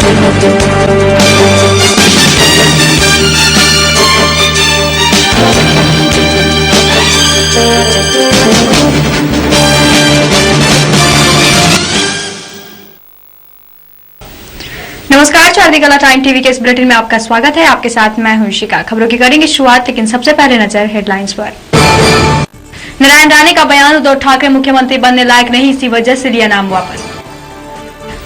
नमस्कार, चांदी कला टाइम टीवी के इस बुलेटिन में आपका स्वागत है। आपके साथ मैं हूं शिका। खबरों की करेंगे शुरुआत, लेकिन सबसे पहले नजर हेडलाइंस पर। नारायण राणे का बयान, उद्धव ठाकरे मुख्यमंत्री बनने लायक नहीं, इसी वजह से लिया नाम वापस।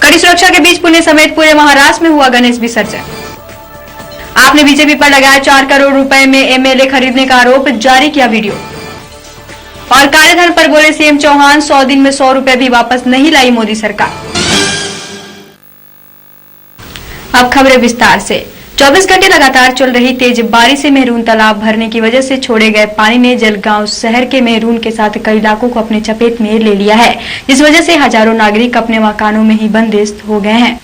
कड़ी सुरक्षा के बीच पुणे समेत पूरे महाराष्ट्र में हुआ गणेश विसर्जन। आपने बीजेपी पर लगाया 4 करोड़ रुपए में एमएलए खरीदने का आरोप, जारी किया वीडियो। और कालेधन पर बोले सीएम चौहान, 100 दिन में 100 रुपए भी वापस नहीं लाई मोदी सरकार। अब खबरें विस्तार से। 24 घंटे लगातार चल रही तेज बारिश से मेहरून तालाब भरने की वजह से छोड़े गए पानी ने जलगांव शहर के मेहरून के साथ कई इलाकों को अपने चपेट में ले लिया है, जिस वजह से हजारों नागरिक अपने मकानों में ही बंदिश हो गए हैं।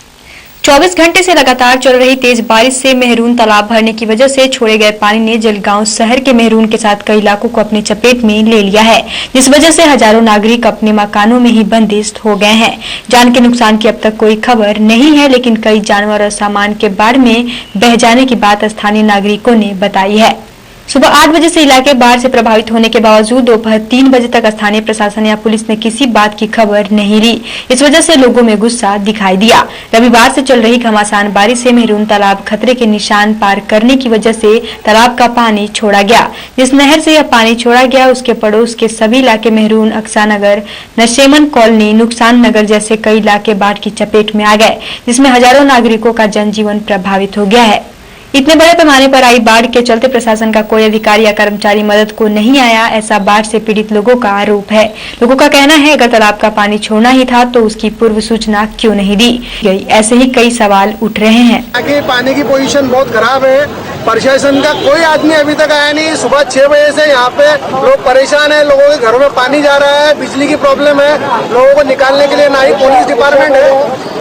24 घंटे से लगातार चल रही तेज बारिश से मेहरून तालाब भरने की वजह से छोड़े गए पानी ने जलगांव शहर के मेहरून के साथ कई इलाकों को अपने चपेट में ले लिया है, जिस वजह से हजारों नागरिक अपने मकानों में ही बंदिश हो गए हैं। जान के नुकसान की अब तक कोई खबर नहीं है, लेकिन कई जानवर और सामान के बाढ़ में बह जाने की बात स्थानीय नागरिकों ने बताई है। सुबह 8 बजे से इलाके बाढ़ से प्रभावित होने के बावजूद दोपहर 3 बजे तक स्थानीय प्रशासन या पुलिस ने किसी बात की खबर नहीं ली। इस वजह से लोगों में गुस्सा दिखाई दिया। रविवार से चल रही घमासान बारिश से मेहरून तालाब खतरे के निशान पार करने की वजह से तालाब का पानी छोड़ा गया। जिस नहर से यह पानी छोड़ा गया उसके पड़ोस के सभी इलाके मेहरून, अक्सानगर, नशेमन कॉलोनी, नुकसान नगर जैसे कई इलाके बाढ़ की चपेट में आ गए, जिसमें हजारों नागरिकों का जनजीवन प्रभावित हो गया है। इतने बड़े पैमाने पर आई बाढ़ के चलते प्रशासन का कोई अधिकारी या कर्मचारी मदद को नहीं आया, ऐसा बाढ़ से पीड़ित लोगों का आरोप है। लोगों का कहना है अगर तालाब का पानी छोड़ना ही था तो उसकी पूर्व सूचना क्यों नहीं दी गई। ऐसे ही कई सवाल उठ रहे हैं। आगे पानी की पोजीशन बहुत खराब है। प्रशासन का कोई आदमी अभी तक आया नहीं। सुबह 6 बजे से यहाँ पे लोग परेशान है। लोगों के घरों में पानी जा रहा है, बिजली की प्रॉब्लम है। लोगों को निकालने के लिए ना ही पुलिस डिपार्टमेंट है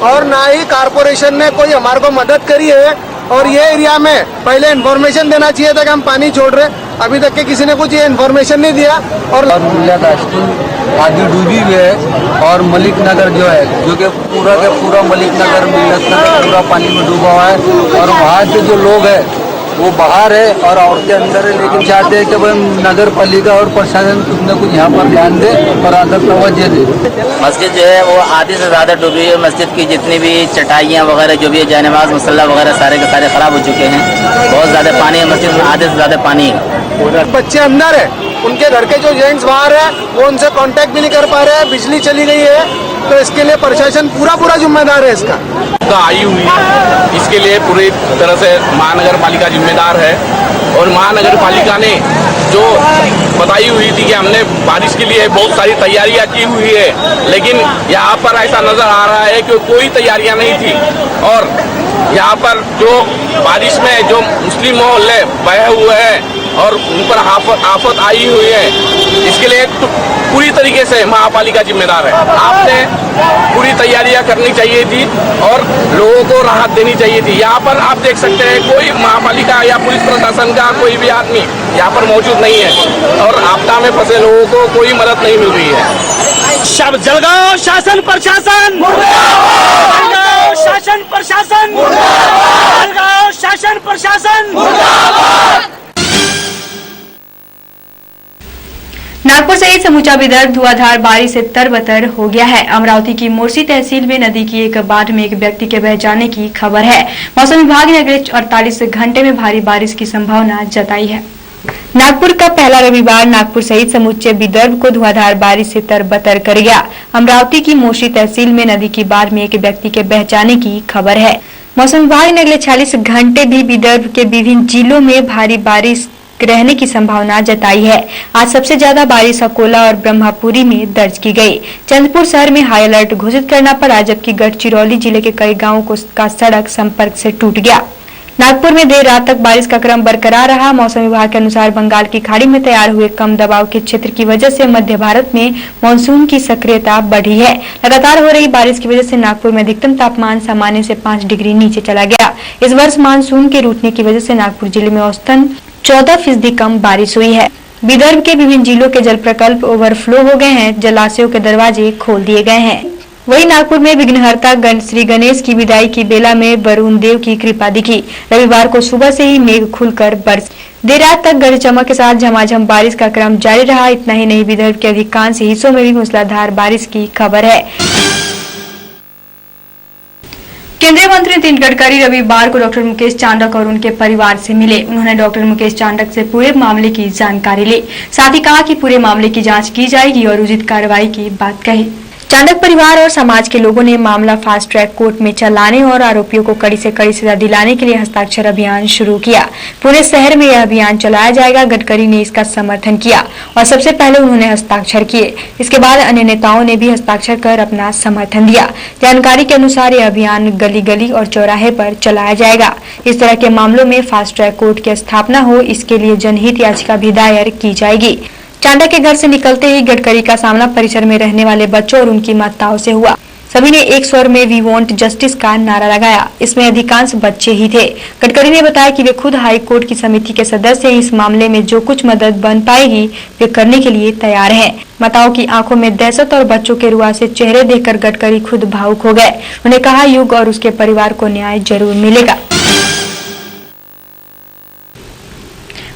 और ना ही कारपोरेशन ने कोई हमारे को मदद करी है। और ये एरिया में पहले इन्फॉर्मेशन देना चाहिए था कि हम पानी छोड़ रहे, अभी तक के किसी ने कुछ ये इन्फॉर्मेशन नहीं दिया। और आदि डूबी हुई है और मलिक नगर जो है, जो कि पूरा के पूरा मलिक नगर पूरा पानी में डूबा हुआ है। और वहाँ के जो लोग हैं वो बाहर है और औरतें अंदर है, लेकिन चाहते हैं कि भाई नगर पालिका और प्रशासन कुछ न कुछ यहाँ पर ध्यान दे और आदर तवज्जो दे। मस्जिद जो है वो आधे से ज़्यादा डूबी है। मस्जिद की जितनी भी चटाइयाँ वगैरह जो भी है, जानेमाज मसल्ला वगैरह सारे के सारे खराब हो चुके हैं। बहुत ज़्यादा पानी है मस्जिद में, आधे से ज़्यादा पानी है। बच्चे अंदर है, उनके घर के जो जेंट्स बाहर है वो उनसे कांटेक्ट भी नहीं कर पा रहे हैं। बिजली चली गई है, तो इसके लिए प्रशासन पूरा जिम्मेदार है। इसका तो आई हुई है, इसके लिए पूरी तरह से महानगर पालिका जिम्मेदार है। और महानगर पालिका ने जो बताई हुई थी कि हमने बारिश के लिए बहुत सारी तैयारियां की हुई है, लेकिन यहाँ पर ऐसा नजर आ रहा है कि कोई तैयारियां नहीं थी। और यहाँ पर जो बारिश में जो मुस्लिम मोहल्ले बहे हुए हैं और उन पर आफत आई हुई है, इसके लिए तो पूरी तरीके से महापालिका जिम्मेदार है। आपने पूरी तैयारियां करनी चाहिए थी और लोगों को राहत देनी चाहिए थी। यहाँ पर आप देख सकते हैं कोई महापालिका या पुलिस प्रशासन का कोई भी आदमी यहाँ पर मौजूद नहीं है और आपदा में फंसे लोगों को कोई मदद नहीं मिल रही है। जलगांव शासन प्रशासन, जलगांव शासन प्रशासन, जलगांव शासन प्रशासन। नागपुर सहित समूचा विदर्भ धुआंधार बारिश से तरबतर हो गया है। अमरावती की मोरसी तहसील में नदी की एक बांध में एक व्यक्ति के बह जाने की खबर है। मौसम विभाग ने अगले 48 घंटे में भारी बारिश की संभावना जताई है। नागपुर का पहला रविवार नागपुर सहित समूचे विदर्भ को धुआंधार बारिश से तरबतर कर गया। अमरावती की मोरसी तहसील में नदी की बांध में एक व्यक्ति के बह जाने की खबर है। मौसम विभाग ने अगले 46 घंटे भी विदर्भ के विभिन्न जिलों में भारी बारिश रहने की संभावना जताई है। आज सबसे ज्यादा बारिश अकोला और ब्रह्मपुरी में दर्ज की गई। चंद्रपुर शहर में हाई अलर्ट घोषित करना पड़ा, जबकि गढ़चिरौली जिले के कई गांवों का सड़क संपर्क से टूट गया। नागपुर में देर रात तक बारिश का क्रम बरकरार रहा। मौसम विभाग के अनुसार बंगाल की खाड़ी में तैयार हुए कम दबाव के क्षेत्र की वजह से मध्य भारत में मानसून की सक्रियता बढ़ी है। लगातार हो रही बारिश की वजह से नागपुर में अधिकतम तापमान सामान्य से 5 डिग्री नीचे चला गया। इस वर्ष मानसून के रूठने की वजह से नागपुर जिले में औसतन 14% कम बारिश हुई है। विदर्भ के विभिन्न जिलों के जल प्रकल्प ओवरफ्लो हो गए हैं। जलाशयों के दरवाजे खोल दिए गए हैं। वहीं नागपुर में विघ्नहर्ता श्री गणेश की विदाई की बेला में वरुण देव की कृपा दिखी। रविवार को सुबह से ही मेघ खुलकर बरस, देर रात तक गरज चमक के साथ झमाझम बारिश का क्रम जारी रहा। इतना ही नहीं, विदर्भ के अधिकांश हिस्सों में भी मूसलाधार बारिश की खबर है। केंद्रीय मंत्री नितिन गडकरी रविवार को डॉक्टर मुकेश चांडक और उनके परिवार से मिले। उन्होंने डॉक्टर मुकेश चांडक से पूरे मामले की जानकारी ली, साथ ही कहा कि पूरे मामले की जांच की जाएगी और उचित कार्रवाई की बात कही। चांडक परिवार और समाज के लोगों ने मामला फास्ट ट्रैक कोर्ट में चलाने और आरोपियों को कड़ी से कड़ी सजा दिलाने के लिए हस्ताक्षर अभियान शुरू किया। पूरे शहर में यह अभियान चलाया जाएगा। गडकरी ने इसका समर्थन किया और सबसे पहले उन्होंने हस्ताक्षर किए। इसके बाद अन्य नेताओं ने भी हस्ताक्षर कर अपना समर्थन दिया। जानकारी के अनुसार यह अभियान गली गली और चौराहे पर चलाया जाएगा। इस तरह के मामलों में फास्ट ट्रैक कोर्ट की स्थापना हो, इसके लिए जनहित याचिका भी दायर की जाएगी। चांडक के घर से निकलते ही गडकरी का सामना परिसर में रहने वाले बच्चों और उनकी माताओं से हुआ। सभी ने एक स्वर में वी वांट जस्टिस का नारा लगाया। इसमें अधिकांश बच्चे ही थे। गडकरी ने बताया कि वे खुद हाई कोर्ट की समिति के सदस्य हैं। इस मामले में जो कुछ मदद बन पाएगी वे करने के लिए तैयार हैं। माताओं की आंखों में दहशत और बच्चों के रुआसे चेहरे देखकर गडकरी खुद भावुक हो गए। उन्होंने कहा, युग और उसके परिवार को न्याय जरूर मिलेगा।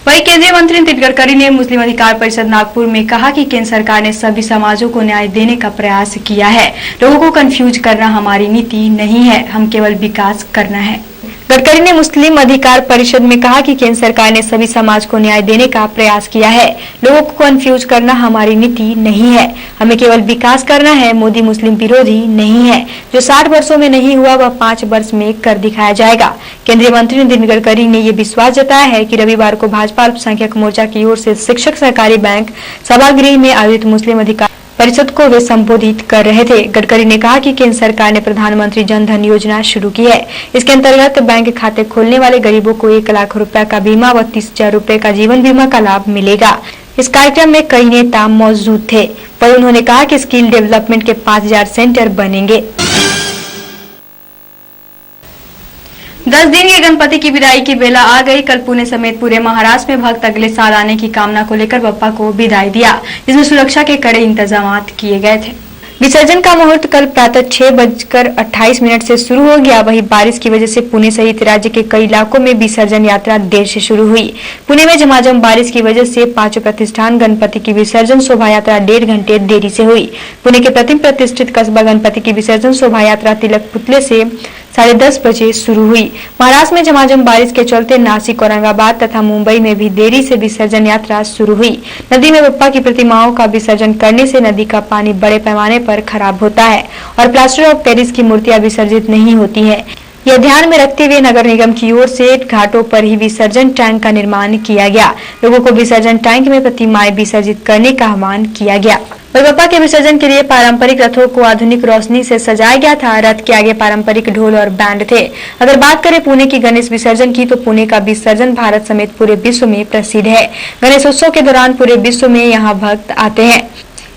वहीं केंद्रीय मंत्री नितिन गडकरी ने मुस्लिम अधिकार परिषद नागपुर में कहा कि केंद्र सरकार ने सभी समाजों को न्याय देने का प्रयास किया है। लोगों को कंफ्यूज करना हमारी नीति नहीं है, हम केवल विकास करना है। गडकरी ने मुस्लिम अधिकार परिषद में कहा कि केंद्र सरकार ने सभी समाज को न्याय देने का प्रयास किया है। लोगों को कंफ्यूज करना हमारी नीति नहीं है, हमें केवल विकास करना है। मोदी मुस्लिम विरोधी नहीं है। जो 60 वर्षों में नहीं हुआ वह 5 वर्ष में कर दिखाया जाएगा। केंद्रीय मंत्री नितिन गडकरी ने ये विश्वास जताया है कि रविवार को भाजपा अल्पसंख्यक मोर्चा की ओर से शिक्षक सहकारी बैंक सभागृह में आयोजित मुस्लिम अधिकार परिषद को वे संबोधित कर रहे थे। गडकरी ने कहा कि केंद्र सरकार ने प्रधानमंत्री जन धन योजना शुरू की है। इसके अंतर्गत बैंक खाते खोलने वाले गरीबों को 1 लाख रुपए का बीमा व 30,000 रुपए का जीवन बीमा का लाभ मिलेगा। इस कार्यक्रम में कई नेता मौजूद थे। वहीं उन्होंने कहा कि स्किल डेवलपमेंट के 5000 सेंटर बनेंगे। 10 दिन के गणपति की विदाई की बेला आ गई। कल पुणे समेत पूरे महाराष्ट्र में भक्त अगले साल आने की कामना को लेकर बप्पा को विदाई दिया, जिसमें सुरक्षा के कड़े इंतजाम किए गए थे। विसर्जन का मुहूर्त कल प्रातः 6:28 से शुरू हो गया। वहीं बारिश की वजह से पुणे सहित राज्य के कई इलाकों में विसर्जन यात्रा देर से शुरू हुई। पुणे में झमाझम बारिश की वजह से 5 प्रतिष्ठान गणपति की विसर्जन शोभा यात्रा 1.5 घंटे देरी से हुई। पुणे के प्रतिम प्रतिष्ठित कस्बा गणपति की विसर्जन शोभा यात्रा तिलक पुतले से 10:30 बजे शुरू हुई। महाराष्ट्र में झमाझम बारिश के चलते नासिक, औरंगाबाद तथा मुंबई में भी देरी से विसर्जन यात्रा शुरू हुई। नदी में बप्पा की प्रतिमाओं का विसर्जन करने से नदी का पानी बड़े पैमाने पर खराब होता है और प्लास्टर ऑफ पेरिस की मूर्तियां विसर्जित नहीं होती हैं। यह ध्यान में रखते हुए नगर निगम की ओर से घाटों पर ही विसर्जन टैंक का निर्माण किया गया। लोगों को विसर्जन टैंक में प्रतिमाएं विसर्जित करने का आह्वान किया गया। बप्पा के विसर्जन के लिए पारंपरिक रथों को आधुनिक रोशनी से सजाया गया था। रथ के आगे पारंपरिक ढोल और बैंड थे। अगर बात करें पुणे की गणेश विसर्जन की, तो पुणे का विसर्जन भारत समेत पूरे विश्व में प्रसिद्ध है। गणेशोत्सव के दौरान पूरे विश्व में यहाँ भक्त आते हैं।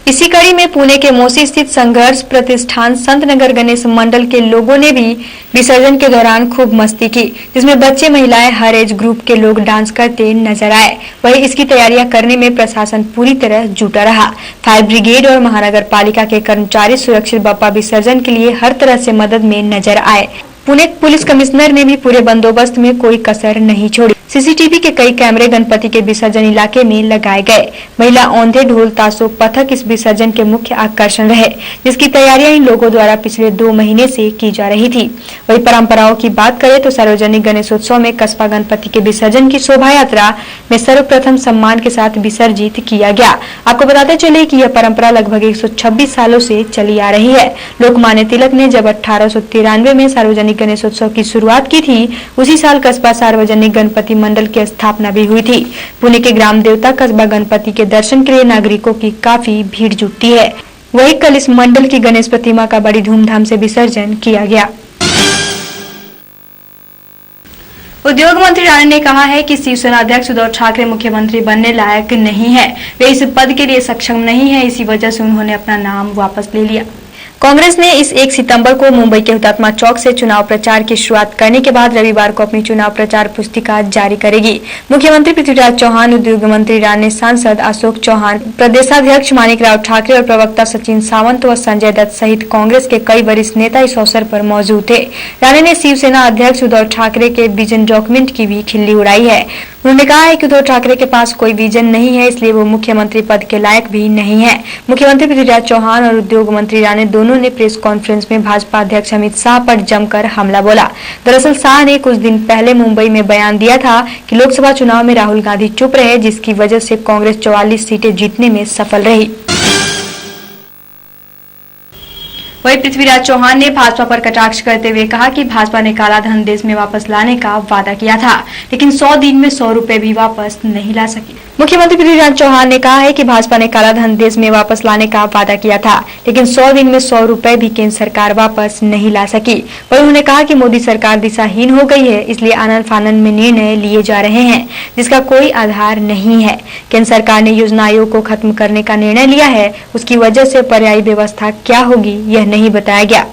इसी कड़ी में पुणे के मोसी स्थित संघर्ष प्रतिष्ठान संत नगर गणेश मंडल के लोगों ने भी विसर्जन के दौरान खूब मस्ती की, जिसमें बच्चे, महिलाएं, हर एज ग्रुप के लोग डांस करते नजर आए। वहीं इसकी तैयारियां करने में प्रशासन पूरी तरह जुटा रहा। फायर ब्रिगेड और महानगर पालिका के कर्मचारी सुरक्षित बप्पा विसर्जन के लिए हर तरह से मदद में नजर आए। पुणे पुलिस कमिश्नर ने भी पूरे बंदोबस्त में कोई कसर नहीं छोड़ी। सीसीटीवी के कई कैमरे गणपति के विसर्जन इलाके में लगाए गए। महिला औंधे, ढोल, ताशों, पथक इस विसर्जन के मुख्य आकर्षण रहे, जिसकी तैयारियां इन लोगों द्वारा पिछले 2 महीने से की जा रही थी। वही परंपराओं की बात करें तो सार्वजनिक गणेशोत्सव में कस्बा गणपति के विसर्जन की शोभा यात्रा में सर्वप्रथम सम्मान के साथ विसर्जित किया गया। आपको बताते चले कि यह परंपरा लगभग 126 सालों से चली आ रही है। लोकमान्य तिलक ने जब 1893 में सार्वजनिक गणेशोत्सव की शुरुआत की थी, उसी साल कस्बा सार्वजनिक गणपति मंडल की स्थापना भी हुई थी। पुणे के ग्राम देवता कस्बा गणपति के दर्शन के लिए नागरिकों की काफी भीड़ जुटती है। वहीं कल इस मंडल की गणेश प्रतिमा का बड़ी धूमधाम से विसर्जन किया गया। उद्योग मंत्री राणे ने कहा है कि शिवसेना अध्यक्ष उद्धव ठाकरे मुख्यमंत्री बनने लायक नहीं है। वे इस पद के लिए सक्षम नहीं है, इसी वजह से उन्होंने अपना नाम वापस ले लिया। कांग्रेस ने इस 1 सितंबर को मुंबई के हुतात्मा चौक से चुनाव प्रचार की शुरुआत करने के बाद रविवार को अपनी चुनाव प्रचार पुस्तिका जारी करेगी। मुख्यमंत्री पृथ्वीराज चौहान, उद्योग मंत्री राणे, सांसद अशोक चौहान, प्रदेशाध्यक्ष माणिकराव ठाकरे और प्रवक्ता सचिन सावंत व संजय दत्त सहित कांग्रेस के कई वरिष्ठ नेता इस अवसर पर मौजूद थे। राणे ने शिवसेना अध्यक्ष उद्धव ठाकरे के विजन डॉक्यूमेंट की भी खिल्ली उड़ाई है। उन्होंने कहा है कि उद्धव ठाकरे के पास कोई विजन नहीं है, इसलिए वो मुख्यमंत्री पद के लायक भी नहीं है। मुख्यमंत्री पृथ्वीराज चौहान और उद्योग मंत्री राणे दोनों ने प्रेस कॉन्फ्रेंस में भाजपा अध्यक्ष अमित शाह पर जमकर हमला बोला। दरअसल शाह ने कुछ दिन पहले मुंबई में बयान दिया था कि लोकसभा चुनाव में राहुल गांधी चुप रहे, जिसकी वजह से कांग्रेस 44 सीटें जीतने में सफल रही। वहीं पृथ्वीराज चौहान ने भाजपा पर कटाक्ष करते हुए कहा कि भाजपा ने काला धन देश में वापस लाने का वादा किया था, लेकिन 100 दिन में 100 रुपए भी वापस नहीं ला सकी। मुख्यमंत्री पृथ्वीराज चौहान ने कहा है कि भाजपा ने काला धन देश में वापस लाने का वादा किया था, लेकिन 100 दिन में 100 रुपए भी केंद्र सरकार वापस नहीं ला सकी। वहीं उन्होंने कहा कि मोदी सरकार दिशाहीन हो गई है, इसलिए आनन फानन में निर्णय लिए जा रहे हैं जिसका कोई आधार नहीं है। केंद्र सरकार ने योजना आयोग को खत्म करने का निर्णय लिया है, उसकी वजह से पर्यायी व्यवस्था क्या होगी यह नहीं बताया गया।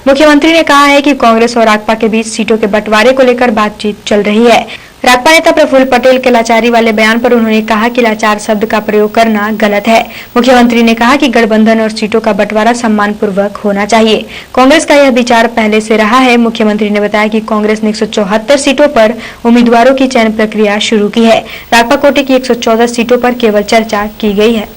मुख्यमंत्री ने कहा है कि कांग्रेस और राकपा के बीच सीटों के बंटवारे को लेकर बातचीत चल रही है। राकपा नेता प्रफुल्ल पटेल के लाचारी वाले बयान पर उन्होंने कहा कि लाचार शब्द का प्रयोग करना गलत है। मुख्यमंत्री ने कहा कि गठबंधन और सीटों का बंटवारा सम्मानपूर्वक होना चाहिए। कांग्रेस का यह विचार पहले से रहा है। मुख्यमंत्री ने बताया कि कांग्रेस ने 174 सीटों पर उम्मीदवारों की चयन प्रक्रिया शुरू की है। राकपा कोटे की 114 सीटों पर केवल चर्चा की गई है।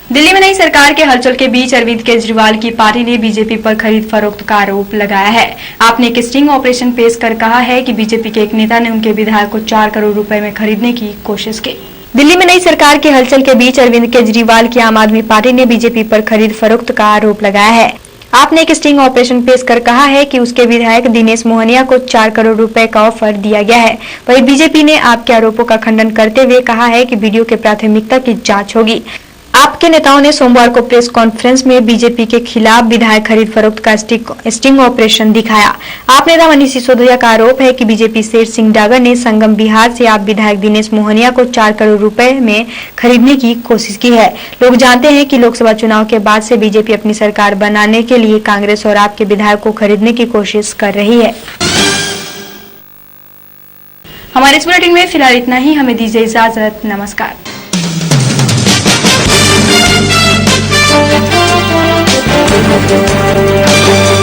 दिल्ली में नई सरकार के हलचल के बीच अरविंद केजरीवाल की पार्टी ने बीजेपी पर खरीद फरोख्त का आरोप लगाया है। आपने एक स्टिंग ऑपरेशन पेश कर कहा है कि बीजेपी के एक नेता ने उनके विधायक को 4 करोड़ रुपए में खरीदने की कोशिश की। दिल्ली में नई सरकार के हलचल के बीच अरविंद केजरीवाल की आम आदमी पार्टी ने बीजेपी पर खरीद फरोख्त का आरोप लगाया है। आपने एक स्टिंग ऑपरेशन पेश कर कहा है कि उसके विधायक दिनेश मोहनिया को 4 करोड़ रुपए का ऑफर दिया गया है। वहीं बीजेपी ने आपके आरोपों का खंडन करते हुए कहा है कि वीडियो के प्राथमिकता की जांच होगी। आपके नेताओं ने सोमवार को प्रेस कॉन्फ्रेंस में बीजेपी के खिलाफ विधायक खरीद फरोख्त का स्टिंग ऑपरेशन दिखाया। आप नेता मनीष सिसोदिया का आरोप है कि बीजेपी शेर सिंह डागर ने संगम बिहार से आप विधायक दिनेश मोहनिया को 4 करोड़ रुपए में खरीदने की कोशिश की है। लोग जानते हैं कि लोकसभा चुनाव के बाद से बीजेपी अपनी सरकार बनाने के लिए कांग्रेस और आपके विधायक को खरीदने की कोशिश कर रही है। हमारे इस बुलेटिन में फिलहाल इतना ही। हमें दीजिए इजाजत। नमस्कार। Thank you.